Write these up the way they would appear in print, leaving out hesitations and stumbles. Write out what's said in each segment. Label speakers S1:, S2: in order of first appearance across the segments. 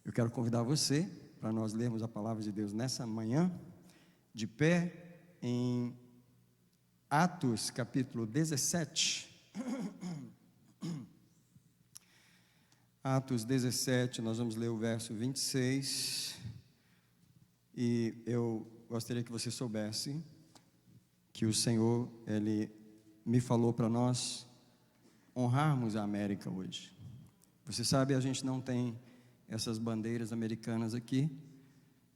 S1: Eu quero convidar você para nós lermos a palavra de Deus nessa manhã, de pé em Atos capítulo 17. Atos 17, nós vamos ler o verso 26. E eu gostaria que você soubesse que o Senhor, Ele me falou para nós honrarmos a América hoje. Você sabe, a gente não tem essas bandeiras americanas aqui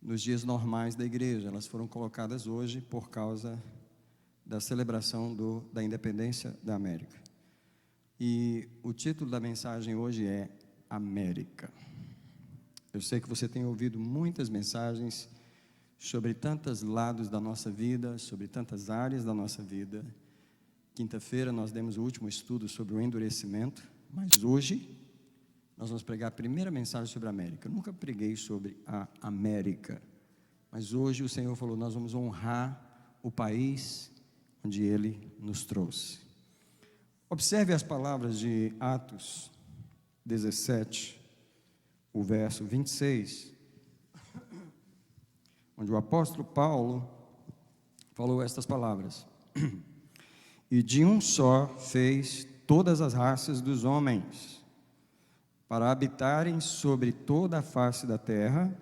S1: nos dias normais da igreja. Elas foram colocadas hoje por causa da celebração da independência da América. E o título da mensagem hoje é América. Eu sei que você tem ouvido muitas mensagens sobre tantos lados da nossa vida, sobre tantas áreas da nossa vida. Quinta-feira nós demos o último estudo sobre o endurecimento, mas hoje nós vamos pregar a primeira mensagem sobre a América. Eu nunca preguei sobre a América, mas hoje o Senhor falou, nós vamos honrar o país onde Ele nos trouxe. Observe as palavras de Atos 17, o verso 26, onde o apóstolo Paulo falou estas palavras: e de um só fez todas as raças dos homens, para habitarem sobre toda a face da terra,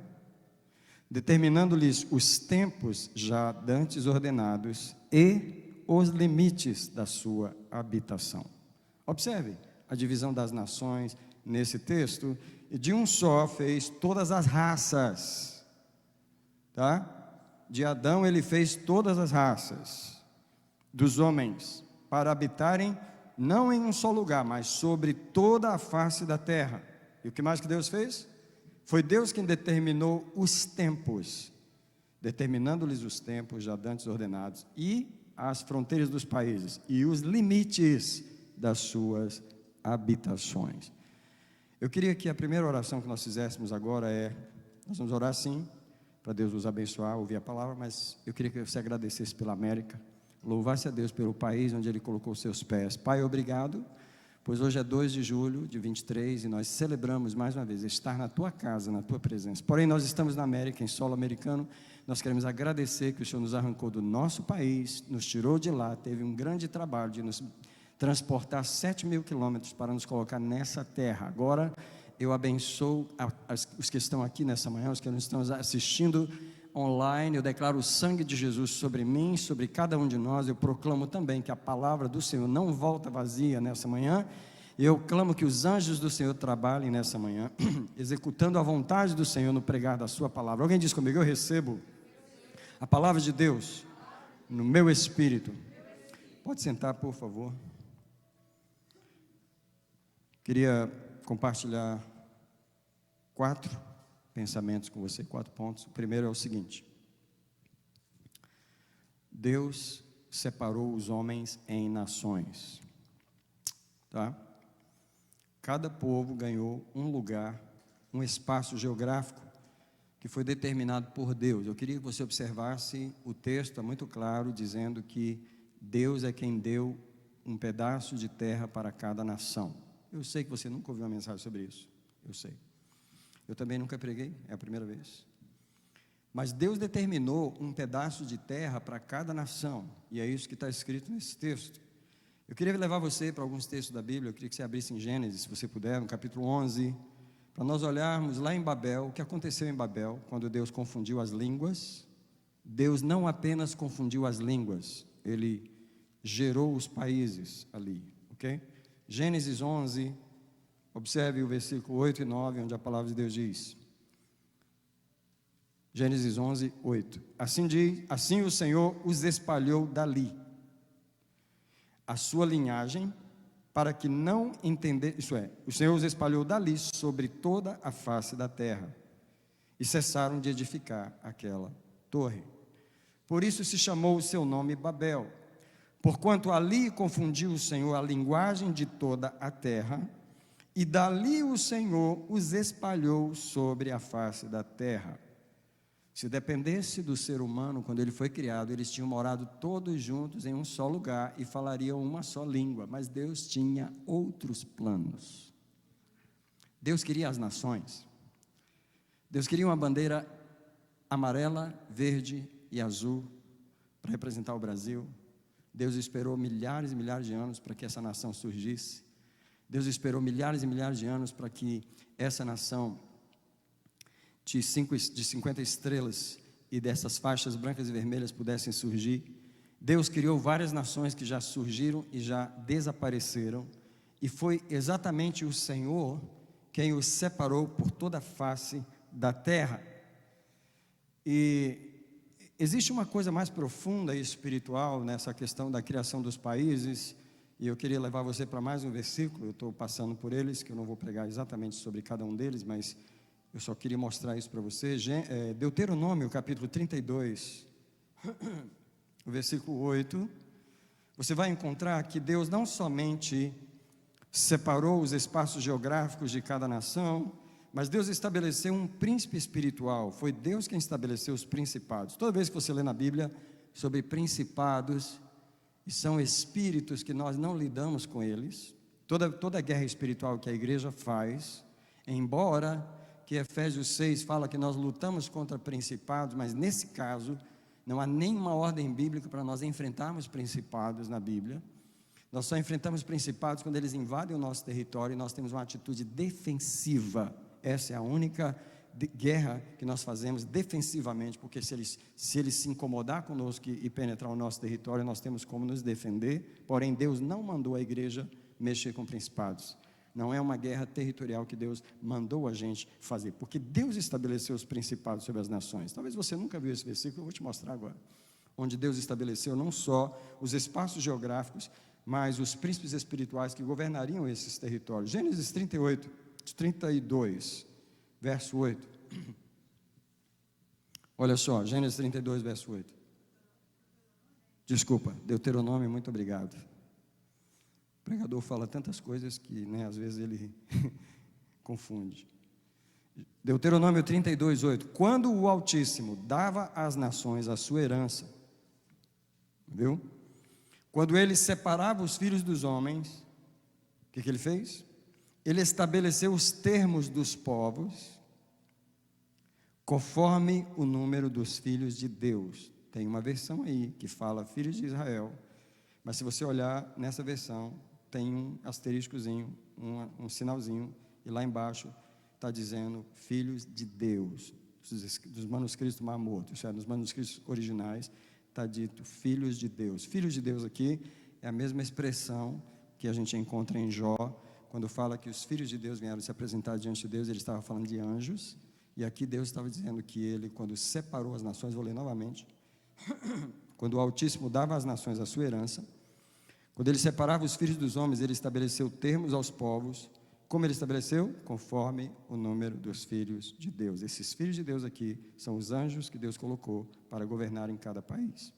S1: determinando-lhes os tempos já dantes ordenados e os limites da sua habitação. Observe a divisão das nações nesse texto. E de um só fez todas as raças, tá? De Adão ele fez todas as raças dos homens, para habitarem não em um só lugar, mas sobre toda a face da terra. E o que mais que Deus fez? Foi Deus quem determinou os tempos, determinando-lhes os tempos já dantes ordenados, e as fronteiras dos países, e os limites das suas habitações. Eu queria que a primeira oração que nós fizéssemos agora nós vamos orar sim, para Deus nos abençoar, ouvir a palavra, mas eu queria que você agradecesse pela América, louvasse a Deus pelo país onde Ele colocou os seus pés. Pai, obrigado, pois hoje é 2 de julho de 23 e nós celebramos mais uma vez estar na Tua casa, na Tua presença. Porém, nós estamos na América, em solo americano. Nós queremos agradecer que o Senhor nos arrancou do nosso país, nos tirou de lá, teve um grande trabalho de nos transportar 7.000 quilômetros para nos colocar nessa terra. Agora eu abençoo os que estão aqui nessa manhã, os que nos estão assistindo online. Eu declaro o sangue de Jesus sobre mim, sobre cada um de nós. Eu proclamo também que a palavra do Senhor não volta vazia nessa manhã. Eu clamo que os anjos do Senhor trabalhem nessa manhã, executando a vontade do Senhor no pregar da sua palavra. Alguém diz comigo: eu recebo a palavra de Deus no meu espírito. Pode sentar, por favor. Queria compartilhar 4 pensamentos com você, 4 pontos. O primeiro é o seguinte: Deus separou os homens em nações, tá? Cada povo ganhou um lugar, um espaço geográfico que foi determinado por Deus. Eu queria que você observasse o texto, é muito claro, dizendo que Deus é quem deu um pedaço de terra para cada nação. Eu sei que você nunca ouviu uma mensagem sobre isso, eu sei. Eu também nunca preguei, é a primeira vez. Mas Deus determinou um pedaço de terra para cada nação, e é isso que está escrito nesse texto. Eu queria levar você para alguns textos da Bíblia. Eu queria que você abrisse em Gênesis, se você puder, no capítulo 11, para nós olharmos lá em Babel, o que aconteceu em Babel, quando Deus confundiu as línguas. Deus não apenas confundiu as línguas, Ele gerou os países ali, ok? Gênesis 11, observe o versículo 8 e 9, onde a palavra de Deus diz, Gênesis 11, 8, assim o Senhor os espalhou dali, a sua linhagem, para que não entendesse, isso é, o Senhor os espalhou dali sobre toda a face da terra, e cessaram de edificar aquela torre. Por isso se chamou o seu nome Babel, porquanto ali confundiu o Senhor a linguagem de toda a terra, e dali o Senhor os espalhou sobre a face da terra. Se dependesse do ser humano, quando ele foi criado, eles tinham morado todos juntos em um só lugar e falariam uma só língua, mas Deus tinha outros planos. Deus queria as nações Deus queria uma bandeira amarela, verde e azul para representar o Brasil. Deus esperou milhares e milhares de anos para que essa nação surgisse. Deus esperou milhares e milhares de anos para que essa nação de 50 estrelas e dessas faixas brancas e vermelhas pudessem surgir. Deus criou várias nações que já surgiram e já desapareceram, e foi exatamente o Senhor quem os separou por toda a face da terra. E existe uma coisa mais profunda e espiritual nessa questão da criação dos países, e eu queria levar você para mais um versículo. Eu estou passando por eles, que eu não vou pregar exatamente sobre cada um deles, mas eu só queria mostrar isso para você. Deuteronômio, capítulo 32, o versículo 8, você vai encontrar que Deus não somente separou os espaços geográficos de cada nação, mas Deus estabeleceu um príncipe espiritual. Foi Deus quem estabeleceu os principados. Toda vez que você lê na Bíblia sobre principados, e são espíritos que nós não lidamos com eles, toda guerra espiritual que a igreja faz, embora que Efésios 6 fala que nós lutamos contra principados, mas nesse caso não há nenhuma ordem bíblica para nós enfrentarmos principados na Bíblia. Nós só enfrentamos principados quando eles invadem o nosso território e nós temos uma atitude defensiva. Essa é a única guerra que nós fazemos defensivamente, porque se eles se incomodar conosco e penetrar o nosso território, nós temos como nos defender. Porém, Deus não mandou a igreja mexer com principados. Não é uma guerra territorial que Deus mandou a gente fazer, porque Deus estabeleceu os principados sobre as nações. Talvez você nunca viu esse versículo, eu vou te mostrar agora, onde Deus estabeleceu não só os espaços geográficos, mas os príncipes espirituais que governariam esses territórios. Gênesis 32, verso 8. Olha só, Gênesis 32, verso 8. Desculpa, Deuteronômio, muito obrigado. O pregador fala tantas coisas que, às vezes ele confunde. Deuteronômio 32, 8. Quando o Altíssimo dava às nações a sua herança, viu? Quando ele separava os filhos dos homens, o que ele fez? Ele estabeleceu os termos dos povos, conforme o número dos filhos de Deus. Tem uma versão aí que fala filhos de Israel, mas se você olhar nessa versão, tem um asteriscozinho, um sinalzinho, e lá embaixo está dizendo filhos de Deus, dos manuscritos do Mar Morto, ou seja, nos manuscritos originais está dito filhos de Deus. Filhos de Deus aqui é a mesma expressão que a gente encontra em Jó, quando fala que os filhos de Deus vieram se apresentar diante de Deus. Ele estava falando de anjos, e aqui Deus estava dizendo que ele, quando separou as nações, vou ler novamente, quando o Altíssimo dava às nações a sua herança, quando ele separava os filhos dos homens, ele estabeleceu termos aos povos. Como ele estabeleceu? Conforme o número dos filhos de Deus. Esses filhos de Deus aqui são os anjos que Deus colocou para governar em cada país.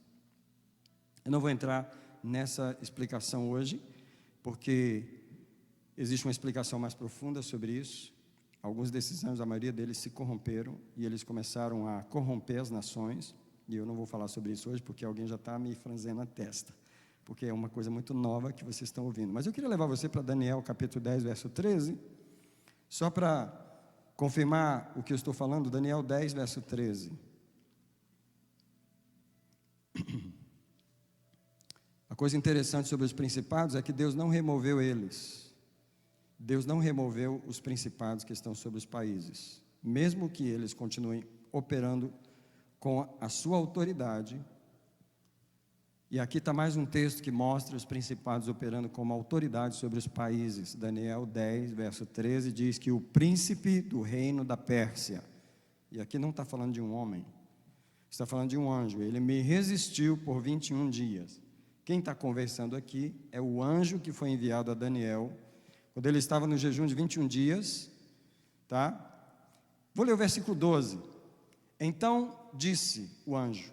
S1: Eu não vou entrar nessa explicação hoje, porque existe uma explicação mais profunda sobre isso. Alguns desses anjos, a maioria deles se corromperam, e eles começaram a corromper as nações, e eu não vou falar sobre isso hoje, porque alguém já está me franzendo a testa, porque é uma coisa muito nova que vocês estão ouvindo. Mas eu queria levar você para Daniel, capítulo 10, verso 13, só para confirmar o que eu estou falando. Daniel 10, verso 13. A coisa interessante sobre os principados é que Deus não removeu eles. Deus não removeu os principados que estão sobre os países, mesmo que eles continuem operando com a sua autoridade. E aqui está mais um texto que mostra os principados operando como autoridade sobre os países. Daniel 10, verso 13, diz que o príncipe do reino da Pérsia, e aqui não está falando de um homem, está falando de um anjo, ele me resistiu por 21 dias. Quem está conversando aqui é o anjo que foi enviado a Daniel, quando ele estava no jejum de 21 dias, tá? Vou ler o versículo 12. Então disse o anjo,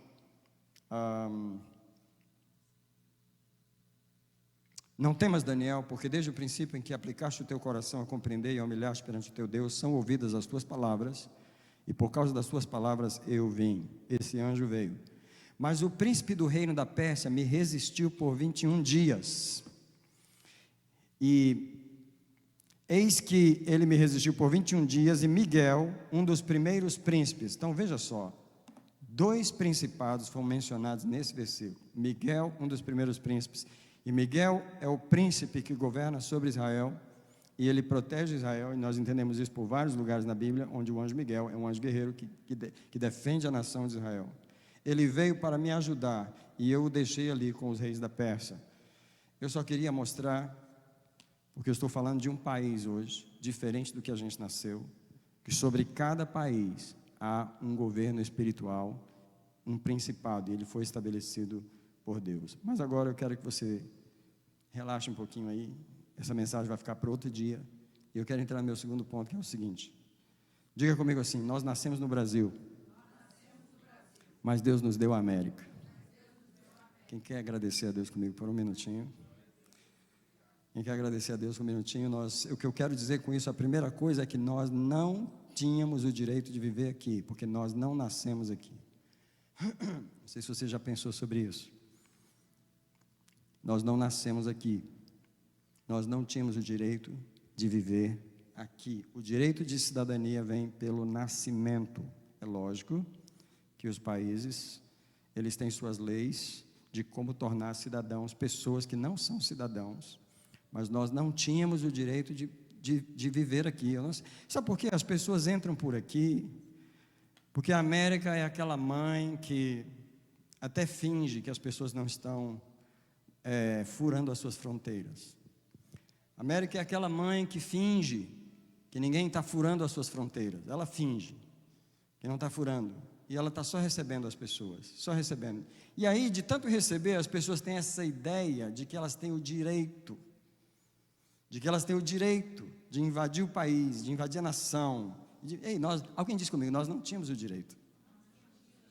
S1: não temas, Daniel, porque desde o princípio em que aplicaste o teu coração a compreender e a humilhar-te perante o teu Deus, são ouvidas as tuas palavras, e por causa das tuas palavras eu vim. Esse anjo veio. Mas o príncipe do reino da Pérsia me resistiu por 21 dias. E Eis que ele me resistiu por 21 dias, e Miguel, um dos primeiros príncipes. Então, veja só, 2 principados foram mencionados nesse versículo. Miguel, um dos primeiros príncipes. E Miguel é o príncipe que governa sobre Israel, e ele protege Israel, e nós entendemos isso por vários lugares na Bíblia, onde o anjo Miguel é um anjo guerreiro que defende a nação de Israel. Ele veio para me ajudar, e eu o deixei ali com os reis da Pérsia. Eu só queria mostrar, porque eu estou falando de um país hoje, diferente do que a gente nasceu, que sobre cada país há um governo espiritual, um principado, e ele foi estabelecido por Deus. Mas agora eu quero que você relaxe um pouquinho aí. Essa mensagem vai ficar para outro dia. E eu quero entrar no meu segundo ponto, que é o seguinte. Diga comigo assim: nós nascemos no Brasil, mas Deus nos deu a América. Quem quer agradecer a Deus comigo por um minutinho? Quem quer agradecer a Deus por um minutinho? O que eu quero dizer com isso, a primeira coisa é que nós não tínhamos o direito de viver aqui, porque nós não nascemos aqui. Não sei se você já pensou sobre isso. Nós não nascemos aqui. Nós não tínhamos o direito de viver aqui. O direito de cidadania vem pelo nascimento. É lógico que os países, eles têm suas leis de como tornar cidadãos pessoas que não são cidadãos, mas nós não tínhamos o direito de viver aqui. Sabe por que as pessoas entram por aqui? Porque a América é aquela mãe que até finge que as pessoas não estão furando as suas fronteiras. A América é aquela mãe que finge que ninguém está furando as suas fronteiras. Ela finge que não está furando. E ela está só recebendo as pessoas, só recebendo. E aí, de tanto receber, as pessoas têm essa ideia de que elas têm o direito, de invadir o país, de invadir a nação. Alguém disse comigo, nós não tínhamos o direito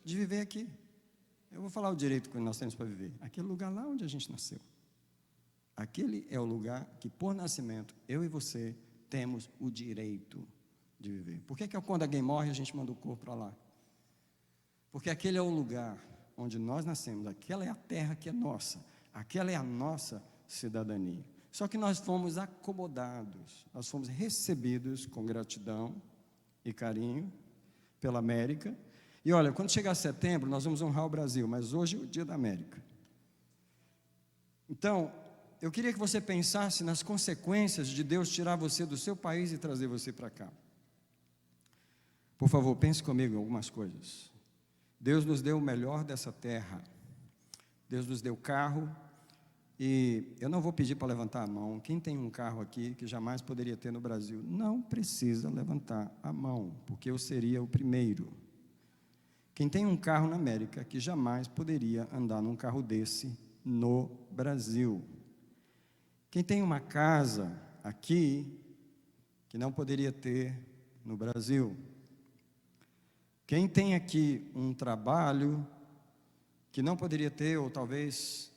S1: de viver aqui. Eu vou falar o direito que nós temos para viver. Aquele lugar lá onde a gente nasceu. Aquele é o lugar que, por nascimento, eu e você temos o direito de viver. Por que quando alguém morre, a gente manda o corpo para lá? Porque aquele é o lugar onde nós nascemos, aquela é a terra que é nossa, aquela é a nossa cidadania. Só que nós fomos acomodados, nós fomos recebidos com gratidão e carinho pela América. E olha, quando chegar setembro, nós vamos honrar o Brasil, mas hoje é o dia da América. Então, eu queria que você pensasse nas consequências de Deus tirar você do seu país e trazer você para cá. Por favor, pense comigo em algumas coisas. Deus nos deu o melhor dessa terra. Deus nos deu carro. E eu não vou pedir para levantar a mão. Quem tem um carro aqui que jamais poderia ter no Brasil, não precisa levantar a mão, porque eu seria o primeiro. Quem tem um carro na América que jamais poderia andar num carro desse no Brasil. Quem tem uma casa aqui que não poderia ter no Brasil. Quem tem aqui um trabalho que não poderia ter, ou talvez...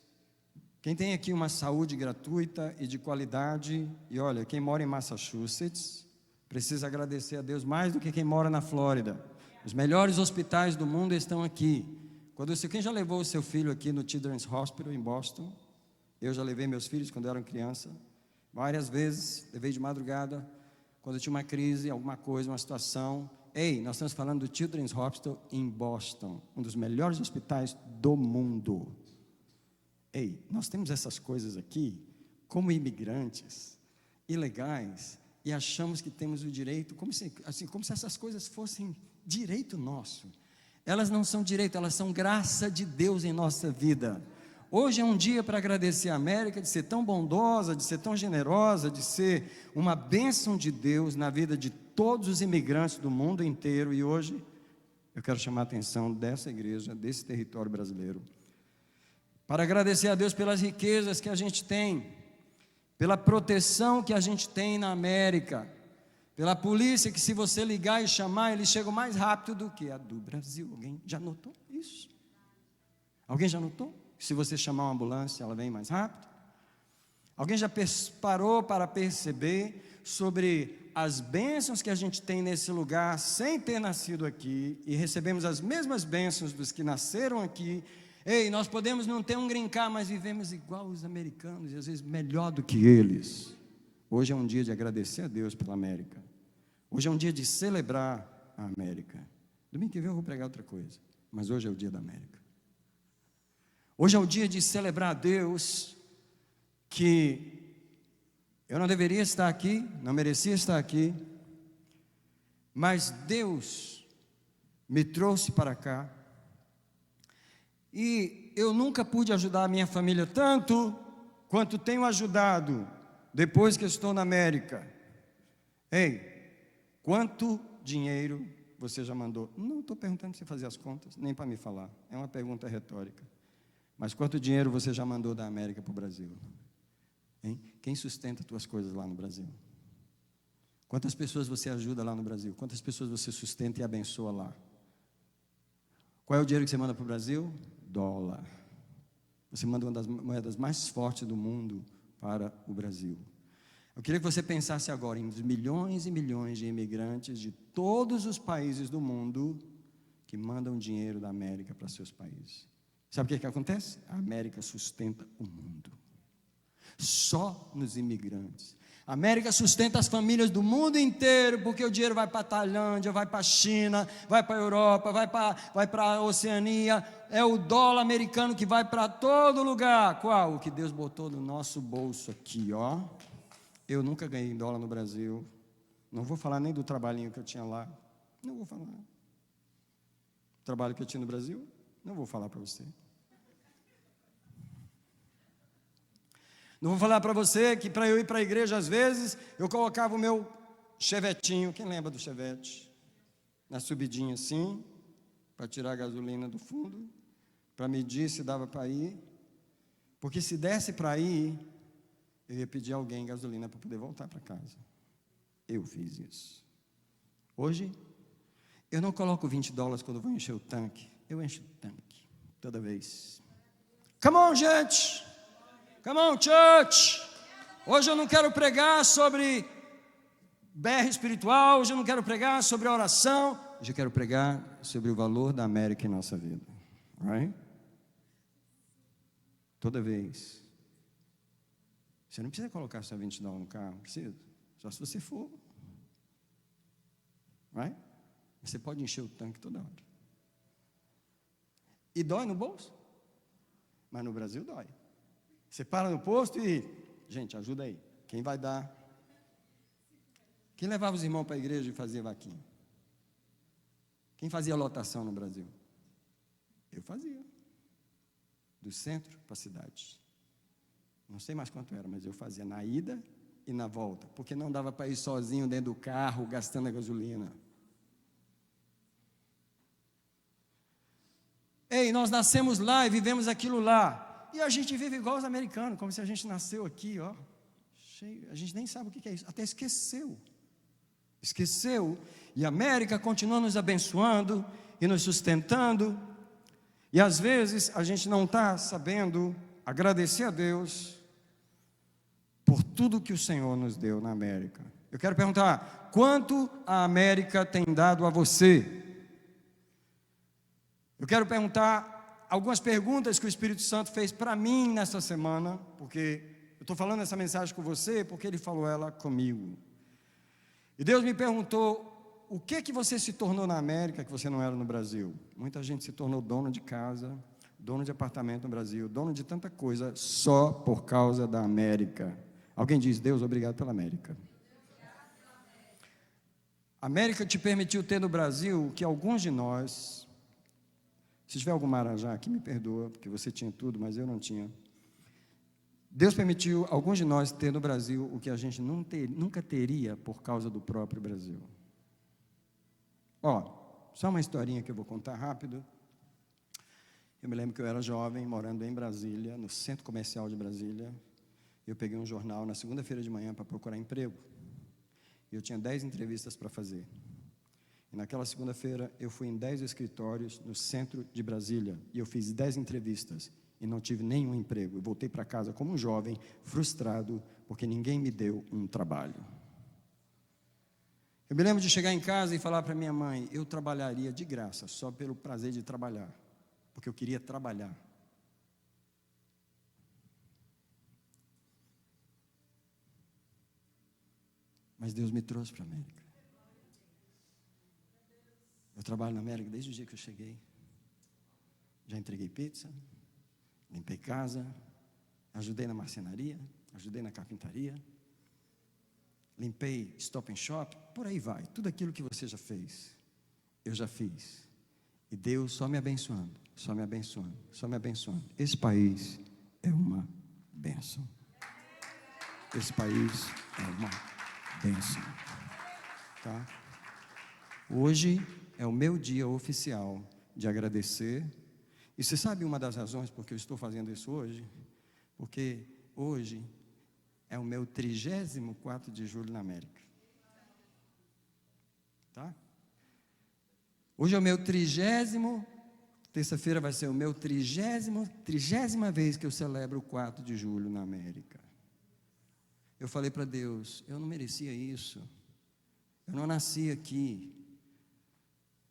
S1: Quem tem aqui uma saúde gratuita e de qualidade, e olha, quem mora em Massachusetts, precisa agradecer a Deus mais do que quem mora na Flórida. Os melhores hospitais do mundo estão aqui. Quem já levou o seu filho aqui no Children's Hospital em Boston? Eu já levei meus filhos quando eram criança, várias vezes, levei de madrugada, quando tinha uma crise, alguma coisa, uma situação. Ei, nós estamos falando do Children's Hospital em Boston, um dos melhores hospitais do mundo. Ei, nós temos essas coisas aqui, como imigrantes, ilegais, e achamos que temos o direito, como se essas coisas fossem direito nosso. Elas não são direito, elas são graça de Deus em nossa vida. Hoje é um dia para agradecer a América, de ser tão bondosa, de ser tão generosa, de ser uma bênção de Deus na vida de todos os imigrantes do mundo inteiro. E hoje eu quero chamar a atenção dessa igreja, desse território brasileiro, para agradecer a Deus pelas riquezas que a gente tem, pela proteção que a gente tem na América, pela polícia que, se você ligar e chamar, eles chegam mais rápido do que a do Brasil. Alguém já notou isso? Alguém já notou? Se você chamar uma ambulância, ela vem mais rápido? Alguém já parou para perceber sobre as bênçãos que a gente tem nesse lugar, sem ter nascido aqui, e recebemos as mesmas bênçãos dos que nasceram aqui? Ei, nós podemos não ter um green card, mas vivemos igual os americanos, e às vezes melhor do que eles. Hoje é um dia de agradecer a Deus pela América. Hoje é um dia de celebrar a América. Domingo que vem eu vou pregar outra coisa, mas hoje é o dia da América. Hoje é o dia de celebrar a Deus, que eu não deveria estar aqui, não merecia estar aqui, mas Deus me trouxe para cá, e eu nunca pude ajudar a minha família tanto quanto tenho ajudado depois que estou na América. Ei, quanto dinheiro você já mandou? Não estou perguntando para você fazer as contas, nem para me falar, é uma pergunta retórica. Mas quanto dinheiro você já mandou da América para o Brasil? Hein? Quem sustenta as tuas coisas lá no Brasil? Quantas pessoas você ajuda lá no Brasil? Quantas pessoas você sustenta e abençoa lá? Qual é o dinheiro que você manda para o Brasil? Dólar. Você manda uma das moedas mais fortes do mundo para o Brasil. Eu queria que você pensasse agora em milhões e milhões de imigrantes de todos os países do mundo que mandam dinheiro da América para seus países. Sabe o que acontece? A América sustenta o mundo. Só nos imigrantes. A América sustenta as famílias do mundo inteiro, porque o dinheiro vai para a Tailândia, vai para a China, vai para a Europa, vai para a Oceania. É o dólar americano que vai para todo lugar. Qual? O que Deus botou no nosso bolso aqui, ó. Eu nunca ganhei dólar no Brasil. Não vou falar nem do trabalhinho que eu tinha lá. Não vou falar. O trabalho que eu tinha no Brasil, não vou falar para você. Não vou falar para você que para eu ir para a igreja, às vezes, eu colocava o meu chevetinho, quem lembra do chevette? Na subidinha assim, para tirar a gasolina do fundo, para medir se dava para ir, porque se desse para ir, eu ia pedir a alguém gasolina para poder voltar para casa. Eu fiz isso. Hoje, eu não coloco $20 quando eu vou encher o tanque, eu encho o tanque, toda vez. Come on, gente! Come on, church! Hoje eu não quero pregar sobre BR espiritual, hoje eu não quero pregar sobre oração, hoje eu quero pregar sobre o valor da América em nossa vida. Right? Toda vez. Você não precisa colocar só $20 no carro, não precisa. Só se você for. Right? Você pode encher o tanque toda hora. E dói no bolso. Mas no Brasil dói. Você para no posto e, gente, ajuda aí. Quem vai dar? Quem levava os irmãos para a igreja e fazia vaquinha? Quem fazia lotação no Brasil? Eu fazia. Do centro para a cidade. Não sei mais quanto era, mas eu fazia na ida e na volta. Porque não dava para ir sozinho dentro do carro, gastando a gasolina. Ei, nós nascemos lá e vivemos aquilo lá. E a gente vive igual os americanos, como se a gente nasceu aqui, ó. Cheio, a gente nem sabe o que é isso, até esqueceu. Esqueceu, e a América continua nos abençoando e nos sustentando. E às vezes a gente não está sabendo agradecer a Deus por tudo que o Senhor nos deu na América. Eu quero perguntar, quanto a América tem dado a você? Eu quero perguntar algumas perguntas que o Espírito Santo fez para mim nessa semana, porque eu estou falando essa mensagem com você, porque Ele falou ela comigo. E Deus me perguntou, o que você se tornou na América que você não era no Brasil? Muita gente se tornou dono de casa, dono de apartamento no Brasil, dono de tanta coisa, só por causa da América. Alguém diz, Deus, obrigado pela América. A América te permitiu ter no Brasil o que alguns de nós... Se tiver algum marajá aqui, me perdoa, porque você tinha tudo, mas eu não tinha. Deus permitiu alguns de nós ter no Brasil o que a gente nunca teria por causa do próprio Brasil. Ó, só uma historinha que eu vou contar rápido. Eu me lembro que eu era jovem, morando em Brasília, no centro comercial de Brasília. Eu peguei um jornal na segunda-feira de manhã para procurar emprego. E eu tinha 10 entrevistas para fazer. E naquela segunda-feira, eu fui em 10 escritórios no centro de Brasília, e eu fiz 10 entrevistas, e não tive nenhum emprego. Eu voltei para casa como um jovem, frustrado, porque ninguém me deu um trabalho. Eu me lembro de chegar em casa e falar para minha mãe, eu trabalharia de graça, só pelo prazer de trabalhar, porque eu queria trabalhar. Mas Deus me trouxe para a América. Eu trabalho na América desde o dia que eu cheguei. Já entreguei pizza, limpei casa, ajudei na marcenaria, ajudei na carpintaria, limpei Stop and Shop, por aí vai. Tudo aquilo que você já fez, eu já fiz. E Deus só me abençoando, só me abençoando, só me abençoando. Esse país é uma bênção. Esse país é uma bênção. Tá? Hoje é o meu dia oficial de agradecer. E você sabe uma das razões por que eu estou fazendo isso hoje? Porque hoje é o meu 34º de julho na América. Tá? Hoje é o meu 30º, terça-feira vai ser o meu 30ª vez que eu celebro o 4 de julho na América. Eu falei para Deus, eu não merecia isso, eu não nasci aqui,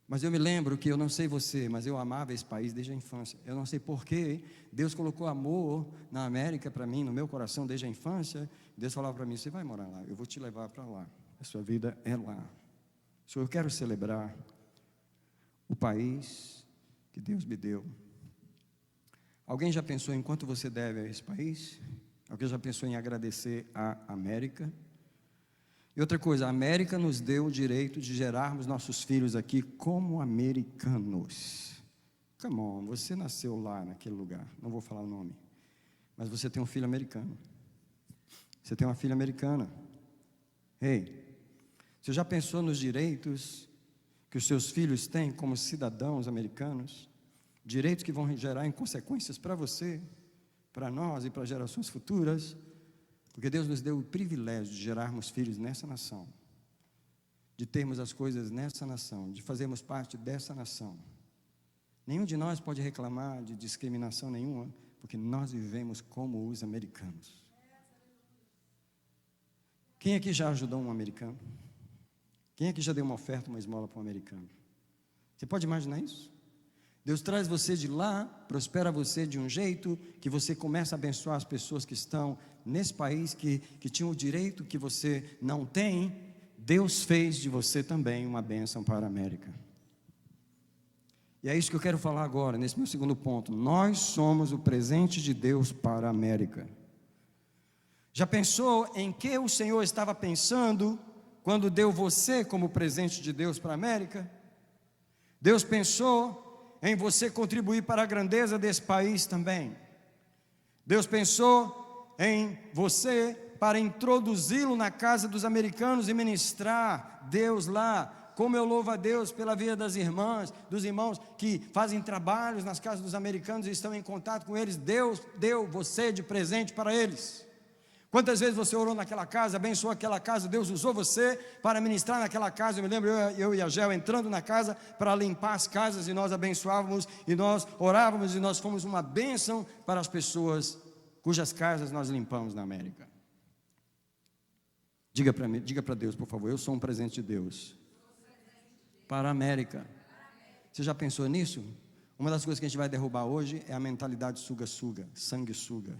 S1: mas eu me lembro que, eu não sei você, mas eu amava esse país desde a infância. Eu não sei porquê, Deus colocou amor na América para mim, no meu coração desde a infância. Deus falava para mim, você vai morar lá, eu vou te levar para lá, a sua vida é lá. Senhor, eu quero celebrar o país que Deus me deu. Alguém já pensou em quanto você deve a esse país? Alguém já pensou em agradecer à América? E outra coisa, a América nos deu o direito de gerarmos nossos filhos aqui como americanos. Come on, você nasceu lá naquele lugar, não vou falar o nome, mas você tem um filho americano. Você tem uma filha americana. Ei, você já pensou nos direitos que os seus filhos têm como cidadãos americanos? Direitos que vão gerar em consequências para você, para nós e para gerações futuras, porque Deus nos deu o privilégio de gerarmos filhos nessa nação, de termos as coisas nessa nação, de fazermos parte dessa nação. Nenhum de nós pode reclamar de discriminação nenhuma, porque nós vivemos como os americanos. Quem aqui já ajudou um americano? Quem aqui já deu uma oferta, uma esmola para um americano? Você pode imaginar isso? Deus traz você de lá, prospera você de um jeito que você começa a abençoar as pessoas que estão nesse país, que tinham o direito que você não tem. Deus fez de você também uma bênção para a América. E é isso que eu quero falar agora, nesse meu segundo ponto. Nós somos o presente de Deus para a América. Já pensou em que o Senhor estava pensando quando deu você como presente de Deus para a América? Deus pensou em você contribuir para a grandeza desse país também. Deus pensou em você para introduzi-lo na casa dos americanos e ministrar Deus lá. Como eu louvo a Deus pela vida das irmãs, dos irmãos que fazem trabalhos nas casas dos americanos e estão em contato com eles. Deus deu você de presente para eles. Quantas vezes você orou naquela casa, abençoou aquela casa, Deus usou você para ministrar naquela casa. Eu me lembro, eu e a Gel entrando na casa para limpar as casas, e nós abençoávamos, e nós orávamos, e nós fomos uma bênção para as pessoas cujas casas nós limpamos na América. Diga para mim, diga para Deus, por favor, eu sou um presente de Deus para a América. Você já pensou nisso? Uma das coisas que a gente vai derrubar hoje é a mentalidade suga-suga, sangue-suga.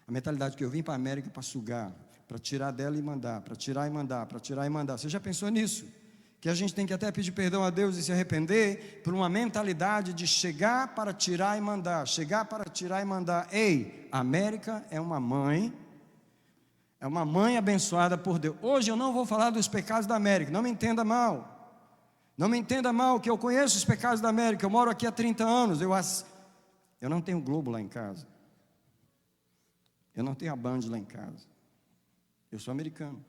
S1: A mentalidade que eu vim para a América para sugar, para tirar dela e mandar, para tirar e mandar, para tirar e mandar. Você já pensou nisso? Que a gente tem que até pedir perdão a Deus e se arrepender por uma mentalidade de chegar para tirar e mandar, chegar para tirar e mandar. Ei, a América é uma mãe abençoada por Deus. Hoje eu não vou falar dos pecados da América, não me entenda mal. Não me entenda mal, que eu conheço os pecados da América, eu moro aqui há 30 anos, eu não tenho Globo lá em casa. Eu não tenho a Band lá em casa. Eu sou americano.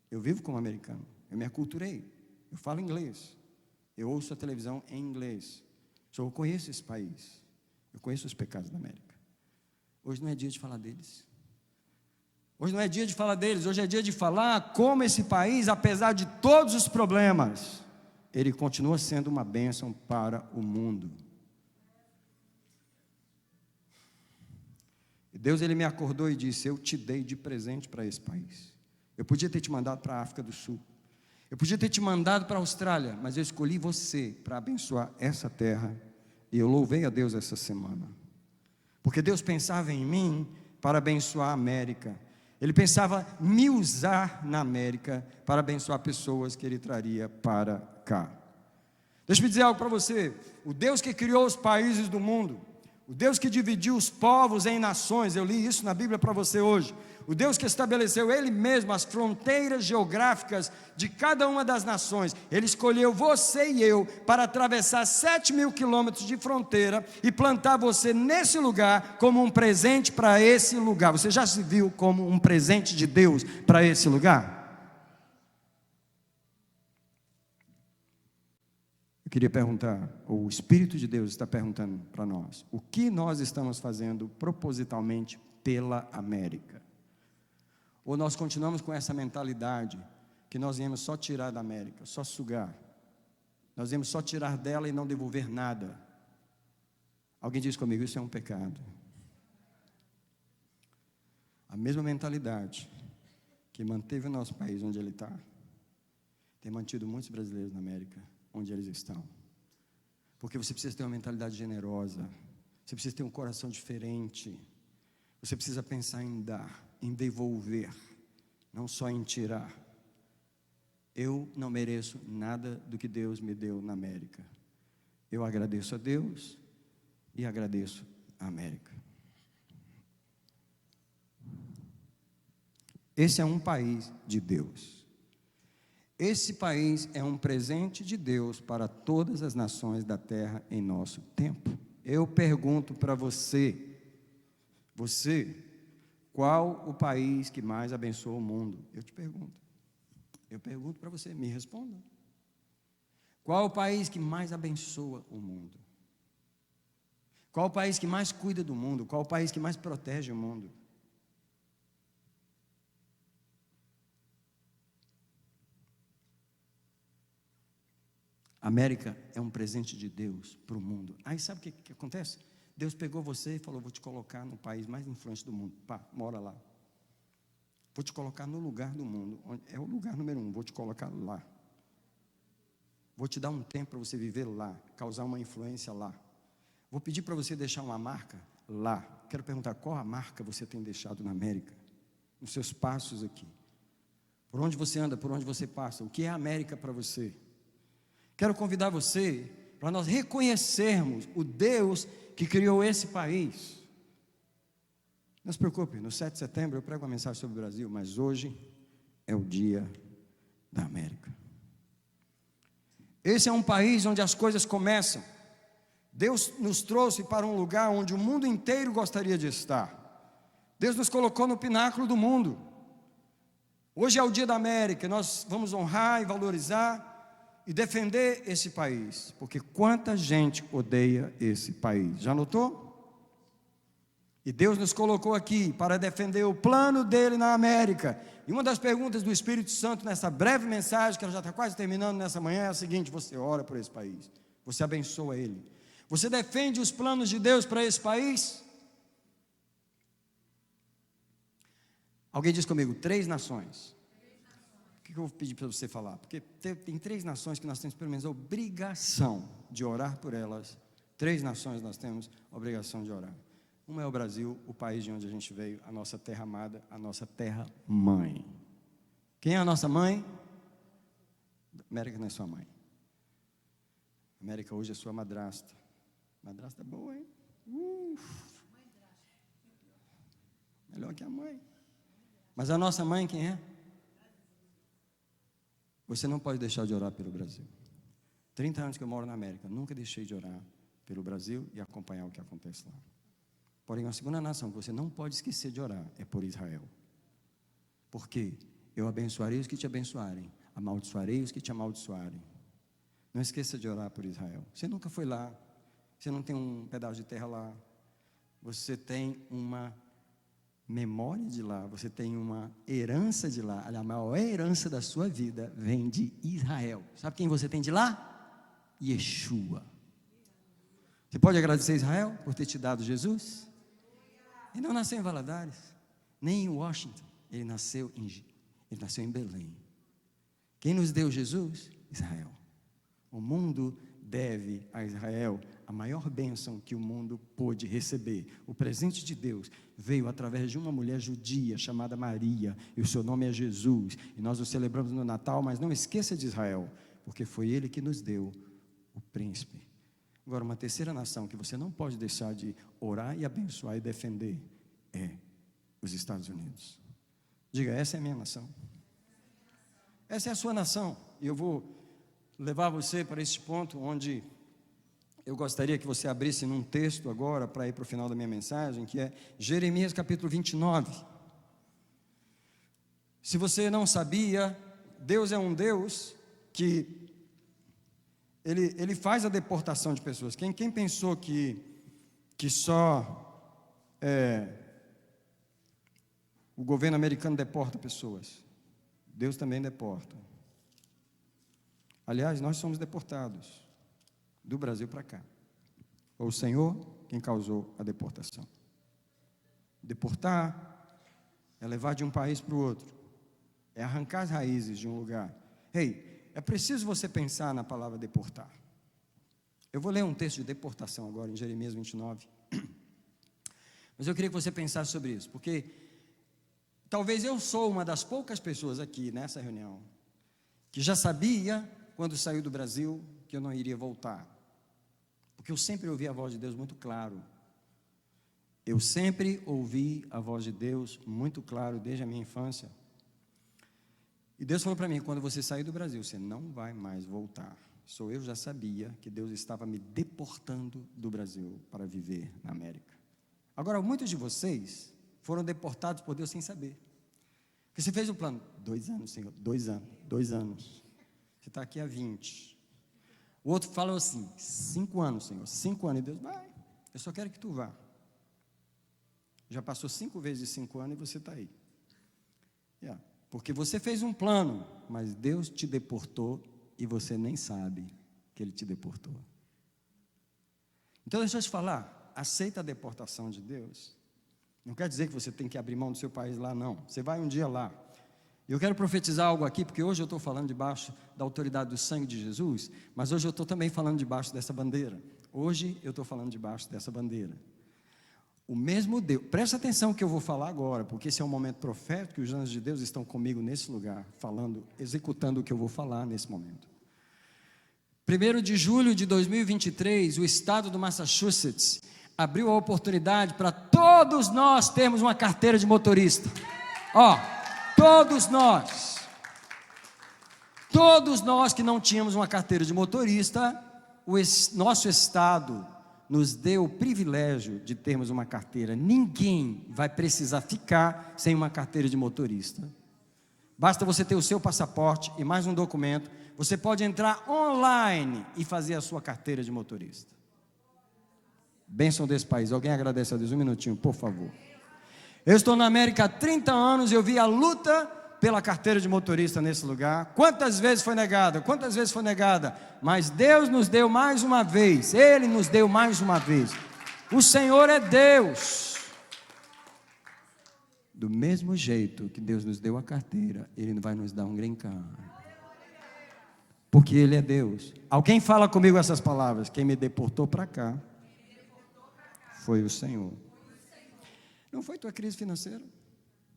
S1: Eu vivo como americano. Eu me aculturei. Eu falo inglês. Eu ouço a televisão em inglês. Eu conheço esse país. Eu conheço os pecados da América. Hoje não é dia de falar deles. Hoje não é dia de falar deles. Hoje é dia de falar como esse país, apesar de todos os problemas, ele continua sendo uma bênção para o mundo. Deus, ele me acordou e disse, eu te dei de presente para esse país. Eu podia ter te mandado para a África do Sul. Eu podia ter te mandado para a Austrália, mas eu escolhi você para abençoar essa terra. E eu louvei a Deus essa semana. Porque Deus pensava em mim para abençoar a América. Ele pensava me usar na América para abençoar pessoas que ele traria para cá. Deixa eu dizer algo para você. O Deus que criou os países do mundo, o Deus que dividiu os povos em nações, eu li isso na Bíblia para você hoje. O Deus que estabeleceu Ele mesmo as fronteiras geográficas de cada uma das nações. Ele escolheu você e eu para atravessar 7.000 quilômetros de fronteira e plantar você nesse lugar como um presente para esse lugar. Você já se viu como um presente de Deus para esse lugar? Eu queria perguntar, ou o Espírito de Deus está perguntando para nós, o que nós estamos fazendo propositalmente pela América? Ou nós continuamos com essa mentalidade que nós viemos só tirar da América, só sugar, nós viemos só tirar dela e não devolver nada? Alguém diz comigo, isso é um pecado. A mesma mentalidade que manteve o nosso país onde ele está, tem mantido muitos brasileiros na América onde eles estão. Porque você precisa ter uma mentalidade generosa, você precisa ter um coração diferente, você precisa pensar em dar, em devolver, não só em tirar. Eu não mereço nada do que Deus me deu na América. Eu agradeço a Deus e agradeço a América. Esse é um país de Deus. Esse país é um presente de Deus para todas as nações da terra em nosso tempo. Eu pergunto para você, qual o país que mais abençoa o mundo? Eu pergunto para você, me responda. Qual o país que mais abençoa o mundo? Qual o país que mais cuida do mundo? Qual o país que mais protege o mundo? A América é um presente de Deus para o mundo. Aí sabe o que acontece? Deus pegou você e falou, vou te colocar no país mais influente do mundo. Pá, mora lá. Vou te colocar no lugar do mundo, é o lugar número 1, vou te colocar lá. Vou te dar um tempo para você viver lá, causar uma influência lá. Vou pedir para você deixar uma marca lá. Quero perguntar, qual a marca você tem deixado na América? Nos seus passos aqui. Por onde você anda, por onde você passa. O que é a América para você? Quero convidar você para nós reconhecermos o Deus que criou esse país. Não se preocupe, no 7 de setembro eu prego uma mensagem sobre o Brasil, mas hoje é o dia da América. Esse é um país onde as coisas começam. Deus nos trouxe para um lugar onde o mundo inteiro gostaria de estar. Deus nos colocou no pináculo do mundo. Hoje é o dia da América, nós vamos honrar e valorizar e defender esse país, porque quanta gente odeia esse país, já notou? E Deus nos colocou aqui para defender o plano dele na América. E uma das perguntas do Espírito Santo nessa breve mensagem, que ela já está quase terminando nessa manhã, é a seguinte: você ora por esse país, você abençoa ele, você defende os planos de Deus para esse país? Alguém diz comigo, 3 nações. O que eu vou pedir para você falar? Porque tem 3 nações que nós temos pelo menos a obrigação de orar por elas. 3 nações nós temos a obrigação de orar. Uma é o Brasil, o país de onde a gente veio, a nossa terra amada, a nossa terra mãe. Quem é a nossa mãe? A América não é sua mãe. A América hoje é sua madrasta. Madrasta boa, hein? Melhor que a mãe. Mas a nossa mãe quem é? Você não pode deixar de orar pelo Brasil. 30 anos que eu moro na América, nunca deixei de orar pelo Brasil e acompanhar o que acontece lá. Porém, a segunda nação que você não pode esquecer de orar é por Israel. Porque eu abençoarei os que te abençoarem, amaldiçoarei os que te amaldiçoarem. Não esqueça de orar por Israel. Você nunca foi lá, você não tem um pedaço de terra lá, você tem uma memória de lá, você tem uma herança de lá. A maior herança da sua vida vem de Israel. Sabe quem você tem de lá? Yeshua. Você pode agradecer a Israel por ter te dado Jesus? Ele não nasceu em Valadares, nem em Washington. Ele nasceu em Belém. Quem nos deu Jesus? Israel. O mundo deve a Israel a maior bênção que o mundo pôde receber. O presente de Deus veio através de uma mulher judia chamada Maria, e o seu nome é Jesus, e nós o celebramos no Natal, mas não esqueça de Israel, porque foi ele que nos deu o príncipe. Agora, uma terceira nação que você não pode deixar de orar e abençoar e defender é os Estados Unidos. Diga, essa é a minha nação. Essa é a sua nação. E eu vou levar você para este ponto onde eu gostaria que você abrisse num texto agora, para ir para o final da minha mensagem, que é Jeremias capítulo 29. Se você não sabia, Deus é um Deus que Ele faz a deportação de pessoas. Quem pensou que só o governo americano deporta pessoas? Deus também deporta. Aliás, nós somos deportados do Brasil para cá. Foi o Senhor quem causou a deportação. Deportar é levar de um país para o outro, é arrancar as raízes de um lugar. É preciso você pensar na palavra deportar. Eu vou ler um texto de deportação agora, em Jeremias 29. Mas eu queria que você pensasse sobre isso, porque talvez eu sou uma das poucas pessoas aqui nessa reunião que já sabia, quando saiu do Brasil, que eu não iria voltar. Porque eu sempre ouvi a voz de Deus muito claro. Eu sempre ouvi a voz de Deus muito claro, desde a minha infância. E Deus falou para mim, quando você sair do Brasil, você não vai mais voltar. Eu já sabia que Deus estava me deportando do Brasil para viver na América. Agora, muitos de vocês foram deportados por Deus sem saber. Porque você fez um plano, 2 anos, Senhor, 2 anos. Você está aqui há 20. O outro falou assim, 5 anos, Senhor, 5 anos. E Deus, vai, eu só quero que tu vá. Já passou 5 vezes de 5 anos e você está aí. Porque você fez um plano, mas Deus te deportou e você nem sabe que Ele te deportou. Então deixa eu te falar, aceita a deportação de Deus. Não quer dizer que você tem que abrir mão do seu país lá, não. Você vai um dia lá. Eu quero profetizar algo aqui, porque hoje eu estou falando debaixo da autoridade do sangue de Jesus, mas hoje eu estou também falando debaixo dessa bandeira. Hoje eu estou falando debaixo dessa bandeira. O mesmo Deus, presta atenção que eu vou falar agora, porque esse é um momento profético, e os anjos de Deus estão comigo nesse lugar, falando, executando o que eu vou falar nesse momento. 1º de julho de 2023, o estado do Massachusetts abriu a oportunidade para todos nós termos uma carteira de motorista. Todos nós que não tínhamos uma carteira de motorista, nosso estado nos deu o privilégio de termos uma carteira. Ninguém vai precisar ficar sem uma carteira de motorista. Basta você ter o seu passaporte e mais um documento. Você pode entrar online e fazer a sua carteira de motorista. Bênção desse país. Alguém agradece a Deus? Um minutinho, por favor. Eu estou na América há 30 anos, eu vi a luta pela carteira de motorista nesse lugar. Quantas vezes foi negada? Mas Deus nos deu mais uma vez. Ele nos deu mais uma vez. O Senhor é Deus. Do mesmo jeito que Deus nos deu a carteira, Ele vai nos dar um green card. Porque Ele é Deus. Alguém fala comigo essas palavras. Quem me deportou para cá foi o Senhor. Não foi tua crise financeira.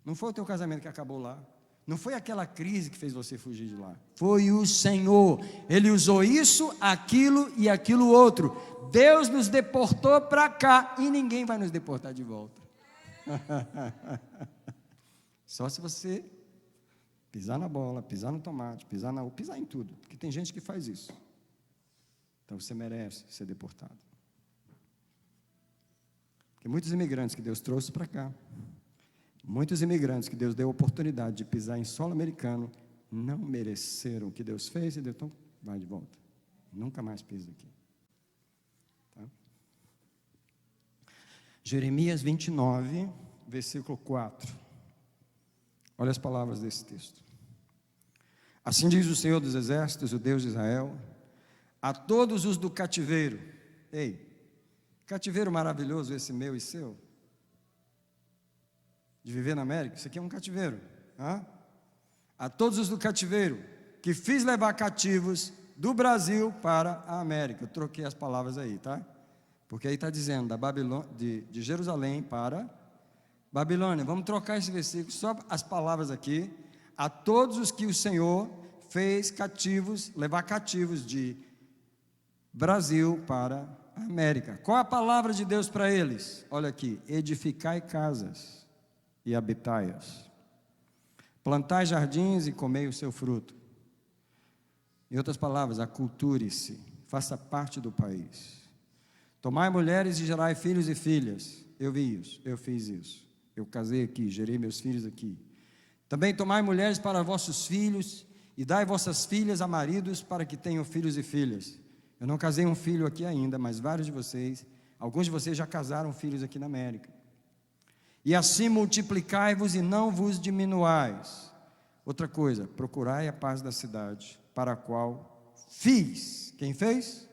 S1: Não foi o teu casamento que acabou lá. Não foi aquela crise que fez você fugir de lá. Foi o Senhor. Ele usou isso, aquilo e aquilo outro. Deus nos deportou para cá e ninguém vai nos deportar de volta. Só se você pisar na bola, pisar no tomate, pisar em tudo. Porque tem gente que faz isso. Então você merece ser deportado. Porque muitos imigrantes que Deus trouxe para cá, muitos imigrantes que Deus deu a oportunidade de pisar em solo americano, não mereceram o que Deus fez e Deus, então vai de volta. Nunca mais pisa aqui. Tá? Jeremias 29, versículo 4. Olha as palavras desse texto. Assim diz o Senhor dos Exércitos, o Deus de Israel, a todos os do cativeiro. Cativeiro maravilhoso esse meu e seu. De viver na América, isso aqui é um cativeiro. A todos os do cativeiro, que fiz levar cativos do Brasil para a América. Eu troquei as palavras aí, tá? Porque aí está dizendo da Babilônia, de Jerusalém para Babilônia. Vamos trocar esse versículo, só as palavras aqui. A todos os que o Senhor fez cativos, levar cativos de Brasil para a América. Qual a palavra de Deus para eles? Olha aqui: edificai casas e habitai-as, plantai jardins e comei o seu fruto. Em outras palavras, aculture-se, faça parte do país. Tomai mulheres e gerai filhos e filhas. Eu vi isso, eu fiz isso. Eu casei aqui, gerei meus filhos aqui. Também tomai mulheres para vossos filhos e dai vossas filhas a maridos para que tenham filhos e filhas. Eu não casei um filho aqui ainda, mas vários de vocês, alguns de vocês já casaram filhos aqui na América. E assim multiplicai-vos e não vos diminuais. Outra coisa, procurai a paz da cidade, para a qual fiz. Quem fez?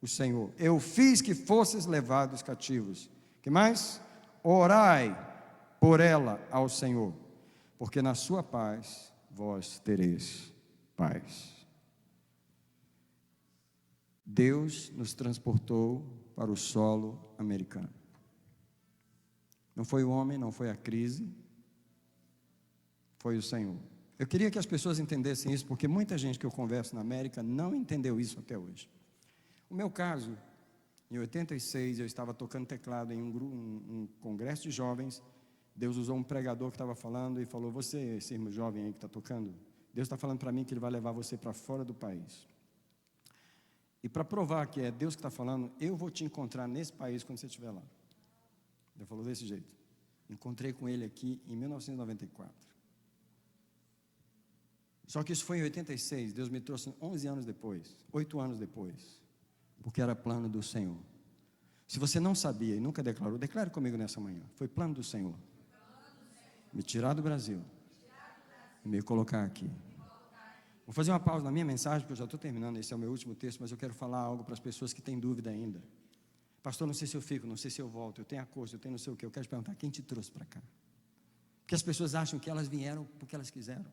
S1: O Senhor. Eu fiz que fosses levados cativos. Que mais? Orai por ela ao Senhor, porque na sua paz vós tereis paz. Deus nos transportou para o solo americano. Não foi o homem, não foi a crise, foi o Senhor. Eu queria que as pessoas entendessem isso, porque muita gente que eu converso na América não entendeu isso até hoje. O meu caso, em 86, eu estava tocando teclado em um congresso de jovens. Deus usou um pregador que estava falando e falou: você, esse irmão jovem aí que está tocando, Deus está falando para mim que Ele vai levar você para fora do país. E para provar que é Deus que está falando, eu vou te encontrar nesse país quando você estiver lá. Ele falou desse jeito. Encontrei com ele aqui em 1994. Só que isso foi em 86, Deus me trouxe 11 anos depois, 8 anos depois, porque era plano do Senhor. Se você não sabia e nunca declarou, declare comigo nessa manhã: foi plano do Senhor me tirar do Brasil e me colocar aqui. Vou fazer uma pausa na minha mensagem, porque eu já estou terminando, esse é o meu último texto, mas eu quero falar algo para as pessoas que têm dúvida ainda. Pastor, não sei se eu fico, não sei se eu volto, eu tenho acordo, eu tenho não sei o que. Eu quero te perguntar: quem te trouxe para cá? Porque as pessoas acham que elas vieram porque elas quiseram.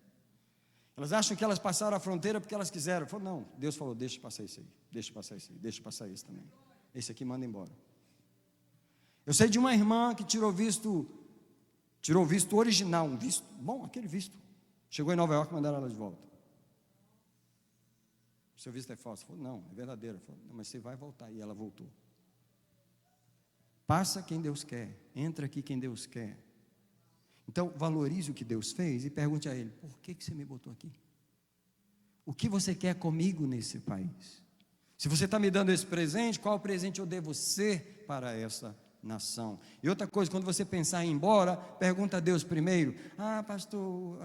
S1: Elas acham que elas passaram a fronteira porque elas quiseram. Falou, não, Deus falou: deixa passar isso aí, deixa passar isso aí, deixa passar isso também. Esse aqui manda embora. Eu sei de uma irmã que tirou visto original, um visto, bom, aquele visto. Chegou em Nova York e mandaram ela de volta. O seu visto é falso? Falou, não, é verdadeiro. Falou, não, mas você vai voltar. E ela voltou. Passa quem Deus quer, entra aqui quem Deus quer. Então, valorize o que Deus fez e pergunte a Ele: por que você me botou aqui? O que você quer comigo nesse país? Se você está me dando esse presente, qual presente eu devo ser para essa nação? E outra coisa, quando você pensar em ir embora, pergunta a Deus primeiro: ah, pastor,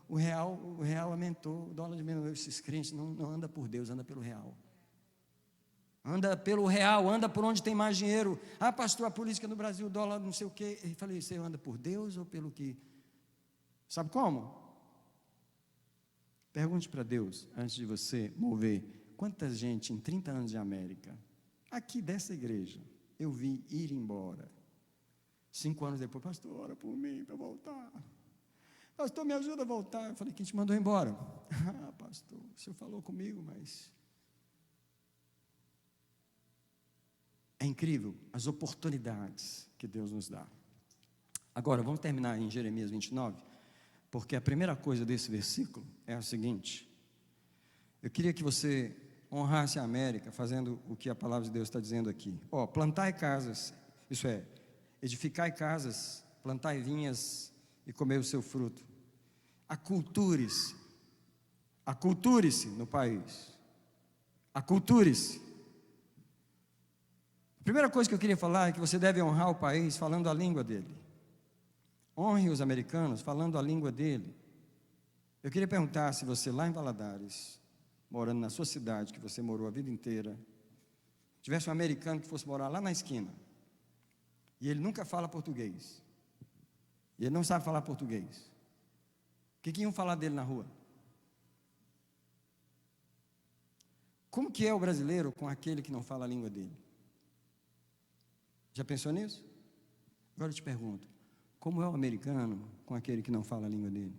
S1: o real aumentou, o dólar diminuiu. Esses crentes não anda por Deus, anda pelo real. Anda pelo real, anda por onde tem mais dinheiro. Ah, pastor, a política no Brasil, o dólar não sei o quê. Eu falei: você anda por Deus ou pelo que? Sabe como? Pergunte para Deus, antes de você mover: quanta gente em 30 anos de América, aqui dessa igreja, eu vi ir embora. 5 anos depois: pastor, ora por mim para voltar. Pastor, me ajuda a voltar. Eu falei: quem te mandou embora? Ah, pastor, o senhor falou comigo, mas... É incrível as oportunidades que Deus nos dá. Agora, vamos terminar em Jeremias 29, porque a primeira coisa desse versículo é a seguinte: eu queria que você honrasse a América fazendo o que a palavra de Deus está dizendo aqui. Plantai casas, isso é, edificai casas, plantai vinhas e comei o seu fruto. Aculture-se no país, aculture-se. A primeira coisa que eu queria falar é que você deve honrar o país falando a língua dele. Honre os americanos falando a língua dele. Eu queria perguntar se você lá em Valadares, morando na sua cidade, que você morou a vida inteira, tivesse um americano que fosse morar lá na esquina, e ele nunca fala português, e ele não sabe falar português, o que iam falar dele na rua? Como que é o brasileiro com aquele que não fala a língua dele? Já pensou nisso? Agora eu te pergunto: como é o americano com aquele que não fala a língua dele?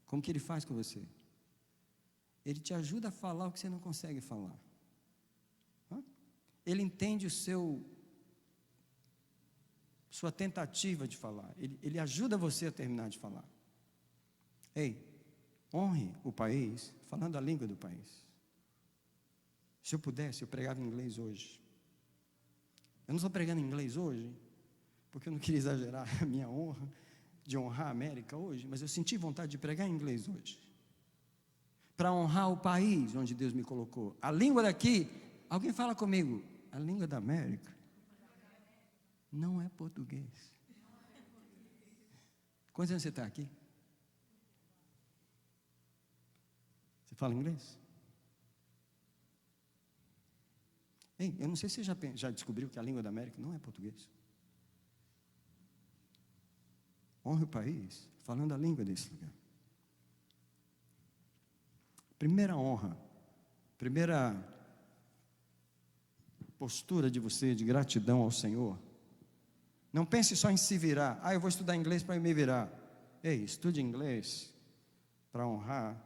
S1: Como que ele faz com você? Ele te ajuda a falar o que você não consegue falar. Ele entende sua tentativa de falar. Ele ajuda você a terminar de falar. Ei, honre o país falando a língua do país. Se eu pudesse, eu pregava em inglês hoje. Eu não estou pregando em inglês hoje, porque eu não queria exagerar a minha honra de honrar a América hoje, mas eu senti vontade de pregar em inglês hoje, para honrar o país onde Deus me colocou. A língua daqui, alguém fala comigo, a língua da América não é português. Quantos anos você está aqui? Você fala inglês? Ei, eu não sei se você já descobriu que a língua da América não é português. Honre o país falando a língua desse lugar. Primeira honra, primeira postura de você de gratidão ao Senhor. Não pense só em se virar. Eu vou estudar inglês para me virar. Ei, estude inglês para honrar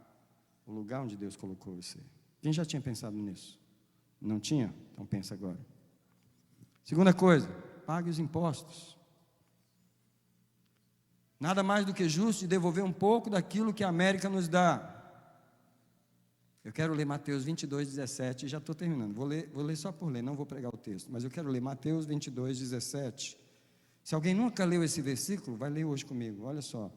S1: o lugar onde Deus colocou você. Quem já tinha pensado nisso? Não tinha? Então pensa agora. Segunda coisa, pague os impostos. Nada mais do que justo de devolver um pouco daquilo que a América nos dá. Eu quero ler Mateus 22, 17, e já estou terminando. Vou ler só por ler, não vou pregar o texto, mas eu quero ler Mateus 22, 17. Se alguém nunca leu esse versículo, vai ler hoje comigo, olha só.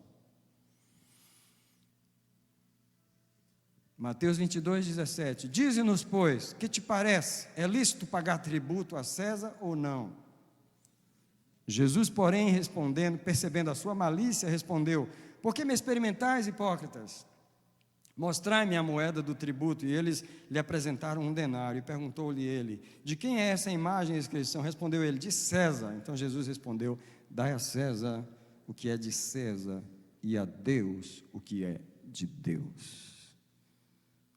S1: Mateus 22, 17. Dize-nos, pois, que te parece? É lícito pagar tributo a César ou não? Jesus, porém, respondendo, percebendo a sua malícia, respondeu: por que me experimentais, hipócritas? Mostrai-me a moeda do tributo. E eles lhe apresentaram um denário. E perguntou-lhe ele: de quem é essa imagem e inscrição? Respondeu ele: de César. Então Jesus respondeu: dai a César o que é de César, e a Deus o que é de Deus.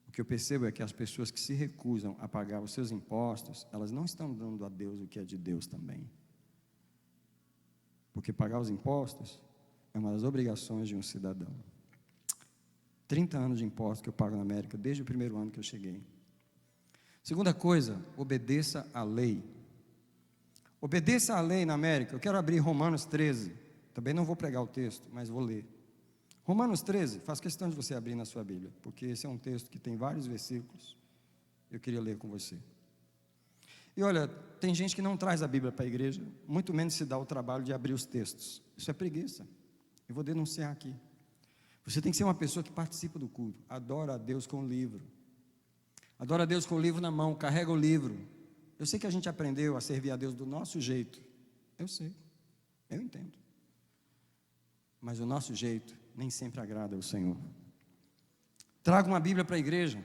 S1: O que eu percebo é que as pessoas que se recusam a pagar os seus impostos, elas não estão dando a Deus o que é de Deus também. Porque pagar os impostos é uma das obrigações de um cidadão. 30 anos de impostos que eu pago na América, desde o primeiro ano que eu cheguei. Segunda coisa, obedeça à lei. Obedeça à lei na América. Eu quero abrir Romanos 13. Também não vou pregar o texto, mas vou ler. Romanos 13, faço questão de você abrir na sua Bíblia, porque esse é um texto que tem vários versículos. Eu queria ler com você. E olha, tem gente que não traz a Bíblia para a igreja, muito menos se dá o trabalho de abrir os textos. Isso é preguiça. Eu vou denunciar aqui. Você tem que ser uma pessoa que participa do culto, adora a Deus com o livro. Adora a Deus com o livro na mão, carrega o livro. Eu sei que a gente aprendeu a servir a Deus do nosso jeito. Eu sei, eu entendo. Mas o nosso jeito nem sempre agrada ao Senhor. Traga uma Bíblia para a igreja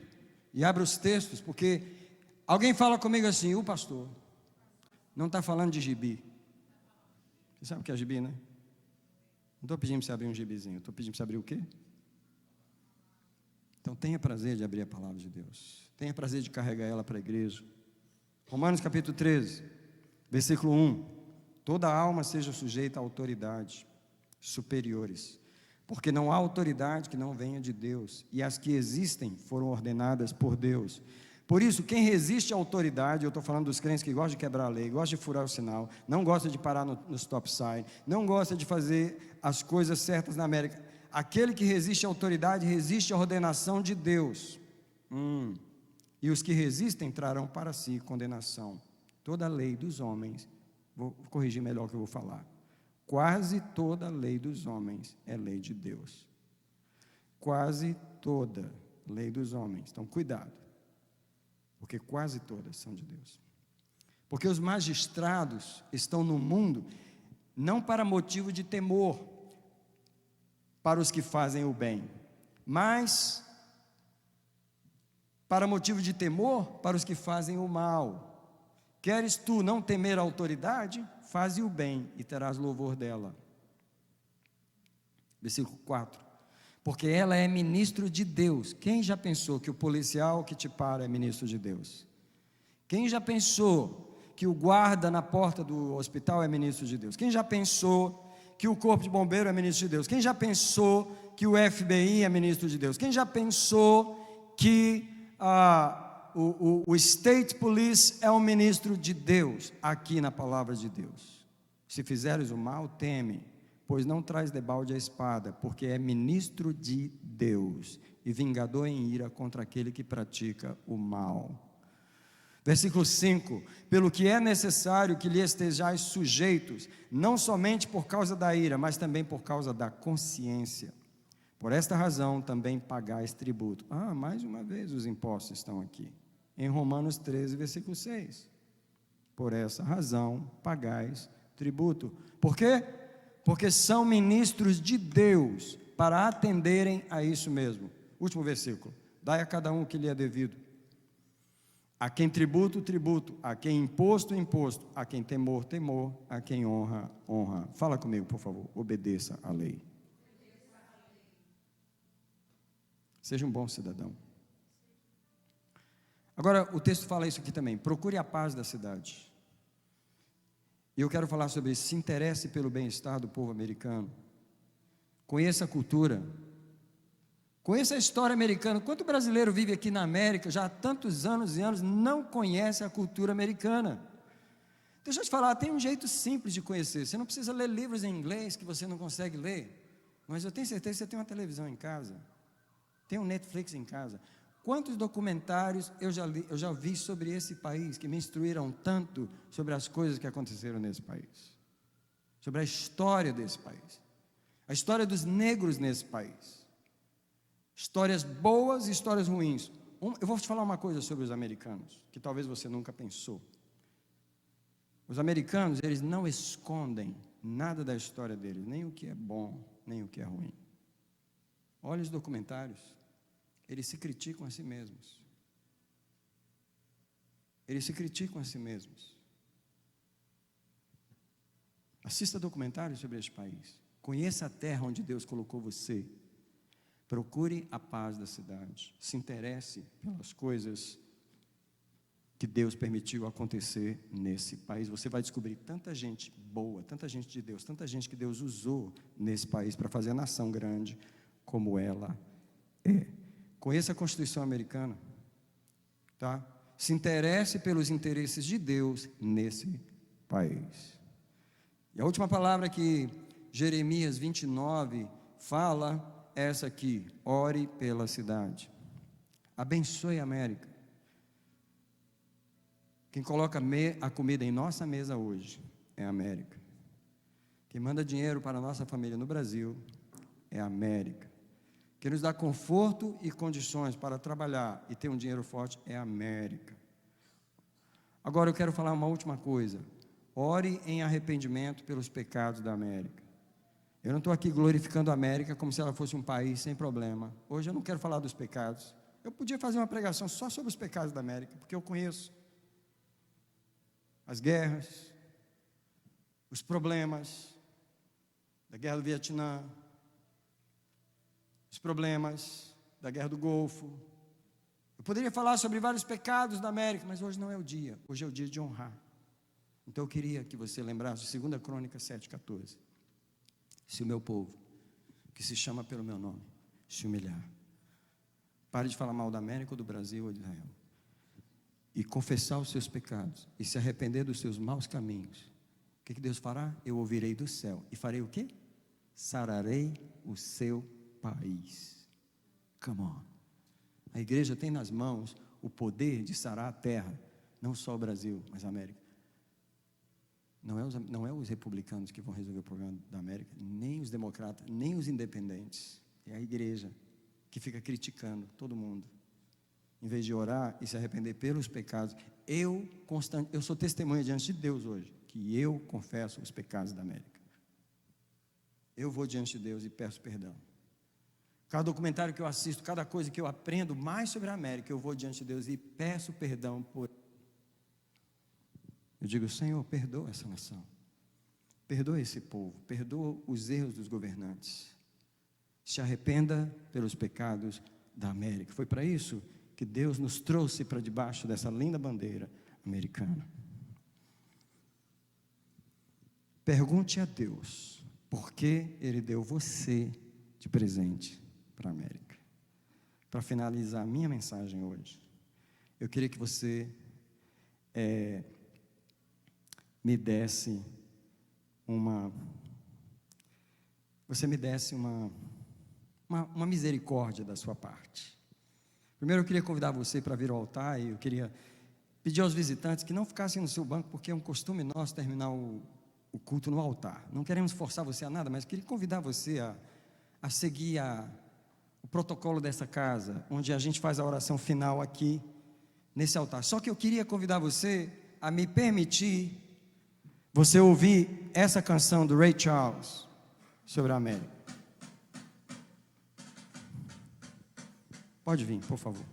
S1: e abra os textos, porque alguém fala comigo assim: o pastor não está falando de gibi. Você sabe o que é gibi, né? Não estou pedindo para você abrir um gibizinho, estou pedindo para você abrir o quê? Então tenha prazer de abrir a palavra de Deus, tenha prazer de carregar ela para a igreja. Romanos capítulo 13, versículo 1: toda alma seja sujeita a autoridade superiores, porque não há autoridade que não venha de Deus, e as que existem foram ordenadas por Deus. Por isso, quem resiste à autoridade, eu estou falando dos crentes que gostam de quebrar a lei, gostam de furar o sinal, não gosta de parar no stop sign, não gosta de fazer as coisas certas na América. Aquele que resiste à autoridade, resiste à ordenação de Deus. E os que resistem trarão para si condenação. Toda a lei dos homens, vou corrigir melhor o que eu vou falar. Quase toda a lei dos homens é lei de Deus. Quase toda lei dos homens. Então, cuidado. Porque quase todas são de Deus. Porque os magistrados estão no mundo não para motivo de temor para os que fazem o bem, mas para motivo de temor para os que fazem o mal. Queres tu não temer a autoridade? Faze o bem e terás louvor dela. Versículo 4. Porque ela é ministro de Deus. Quem já pensou que o policial que te para é ministro de Deus? Quem já pensou que o guarda na porta do hospital é ministro de Deus? Quem já pensou que o corpo de bombeiro é ministro de Deus? Quem já pensou que o FBI é ministro de Deus? Quem já pensou que o State Police é um ministro de Deus, aqui na palavra de Deus. Se fizeres o mal, teme, pois não traz debalde a espada, porque é ministro de Deus, e vingador em ira contra aquele que pratica o mal. Versículo 5, pelo que é necessário que lhe estejais sujeitos, não somente por causa da ira, mas também por causa da consciência. Por esta razão também pagais tributo. Mais uma vez os impostos estão aqui, em Romanos 13, versículo 6. Por essa razão pagais tributo. Por quê? Porque são ministros de Deus, para atenderem a isso mesmo. Último versículo, dai a cada um o que lhe é devido. A quem tributo, tributo, a quem imposto, imposto, a quem temor, temor, a quem honra, honra. Fala comigo, por favor, obedeça à lei. Seja um bom cidadão. Agora, o texto fala isso aqui também, procure a paz da cidade. E eu quero falar sobre isso, se interesse pelo bem-estar do povo americano. Conheça a cultura. Conheça a história americana. Quanto brasileiro vive aqui na América já há tantos anos e anos, não conhece a cultura americana? Deixa eu te falar, tem um jeito simples de conhecer. Você não precisa ler livros em inglês que você não consegue ler, mas eu tenho certeza que você tem uma televisão em casa, tem um Netflix em casa. Quantos documentários eu já vi sobre esse país, que me instruíram tanto sobre as coisas que aconteceram nesse país, sobre a história desse país, a história dos negros nesse país. Histórias boas e histórias ruins. Eu vou te falar uma coisa sobre os americanos, que talvez você nunca pensou. Os americanos, eles não escondem nada da história deles, nem o que é bom, nem o que é ruim. Olha os documentários, eles se criticam a si mesmos. Eles se criticam a si mesmos. Assista documentários sobre este país. Conheça a terra onde Deus colocou você. Procure a paz da cidade, se interesse pelas coisas que Deus permitiu acontecer nesse país. Você vai descobrir tanta gente boa, tanta gente de Deus, tanta gente que Deus usou nesse país para fazer a nação grande como ela é. Conheça a Constituição americana, tá? Se interesse pelos interesses de Deus nesse país. E a última palavra que Jeremias 29 fala, essa aqui, ore pela cidade, abençoe a América. Quem coloca a comida em nossa mesa hoje é a América. Quem manda dinheiro para a nossa família no Brasil é a América. Quem nos dá conforto e condições para trabalhar e ter um dinheiro forte é a América. Agora eu quero falar uma última coisa, ore em arrependimento pelos pecados da América. Eu não estou aqui glorificando a América como se ela fosse um país sem problema. Hoje eu não quero falar dos pecados. Eu podia fazer uma pregação só sobre os pecados da América, porque eu conheço as guerras, os problemas da guerra do Vietnã, os problemas da guerra do Golfo. Eu poderia falar sobre vários pecados da América, mas hoje não é o dia. Hoje é o dia de honrar. Então eu queria que você lembrasse de 2 Crônicas 7,14. Se o meu povo, que se chama pelo meu nome, se humilhar, pare de falar mal da América ou do Brasil ou de Israel, e confessar os seus pecados, e se arrepender dos seus maus caminhos, o que Deus fará? Eu ouvirei do céu, e farei o quê? Sararei o seu país. Come on. A igreja tem nas mãos o poder de sarar a terra, não só o Brasil, mas a América. Não é os republicanos que vão resolver o problema da América, nem os democratas, nem os independentes. É a igreja que fica criticando todo mundo, em vez de orar e se arrepender pelos pecados. Eu sou testemunha diante de Deus hoje, que eu confesso os pecados da América. Eu vou diante de Deus e peço perdão. Cada documentário que eu assisto, cada coisa que eu aprendo mais sobre a América, eu vou diante de Deus e peço perdão por. Eu digo, Senhor, perdoa essa nação, perdoa esse povo, perdoa os erros dos governantes, se arrependa pelos pecados da América. Foi para isso que Deus nos trouxe para debaixo dessa linda bandeira americana. Pergunte a Deus, por que Ele deu você de presente para a América? para finalizar a minha mensagem hoje, eu queria que você me desse uma misericórdia da sua parte. Primeiro eu queria convidar você para vir ao altar, e eu queria pedir aos visitantes que não ficassem no seu banco, porque é um costume nosso terminar o culto no altar. Não queremos forçar você a nada, mas queria convidar você a seguir o protocolo dessa casa, onde a gente faz a oração final aqui, nesse altar. Só que eu queria convidar você a me permitir você ouvir essa canção do Ray Charles sobre a América. Pode vir, por favor.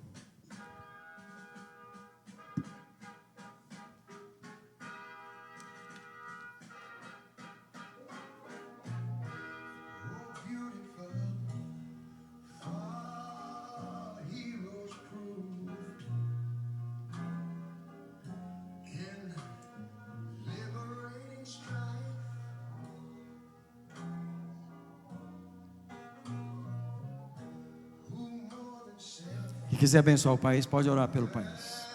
S1: Quem quiser abençoar o país, pode orar pelo país.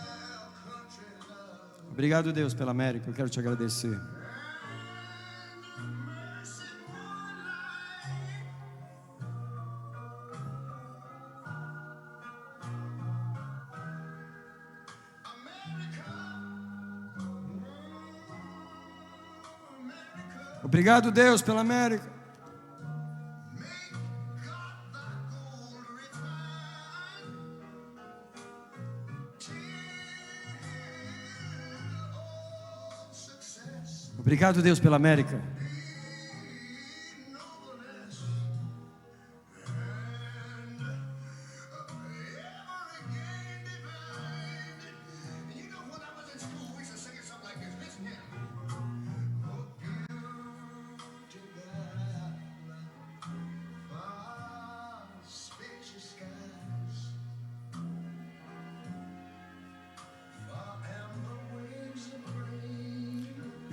S1: Obrigado, Deus, pela América. Eu quero te agradecer. Obrigado, Deus, pela América. Obrigado, Deus, pela América.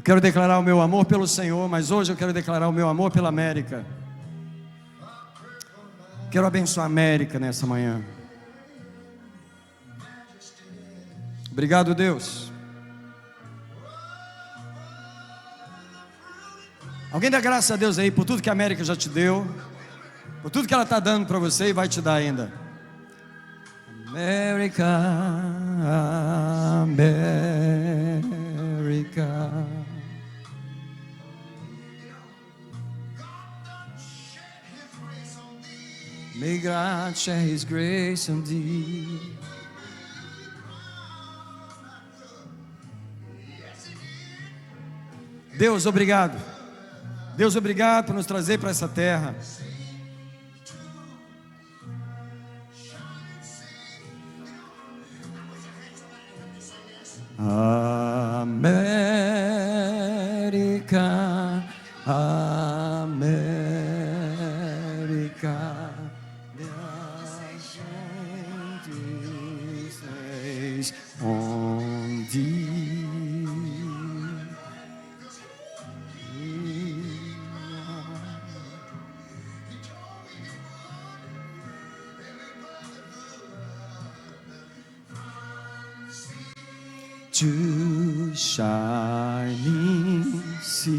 S1: Quero declarar o meu amor pelo Senhor, mas hoje eu quero declarar o meu amor pela América. Quero abençoar a América nessa manhã. Obrigado, Deus. Alguém dá graças a Deus aí por tudo que a América já te deu, por tudo que ela está dando para você e vai te dar ainda. América, América. May God share His grace on thee. Deus, obrigado. Deus, obrigado por nos trazer para essa terra. América, América. On thee. To shining sea.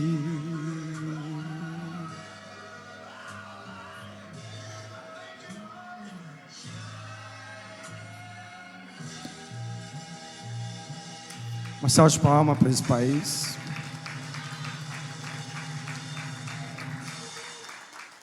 S1: Uma salva de palmas para esse país.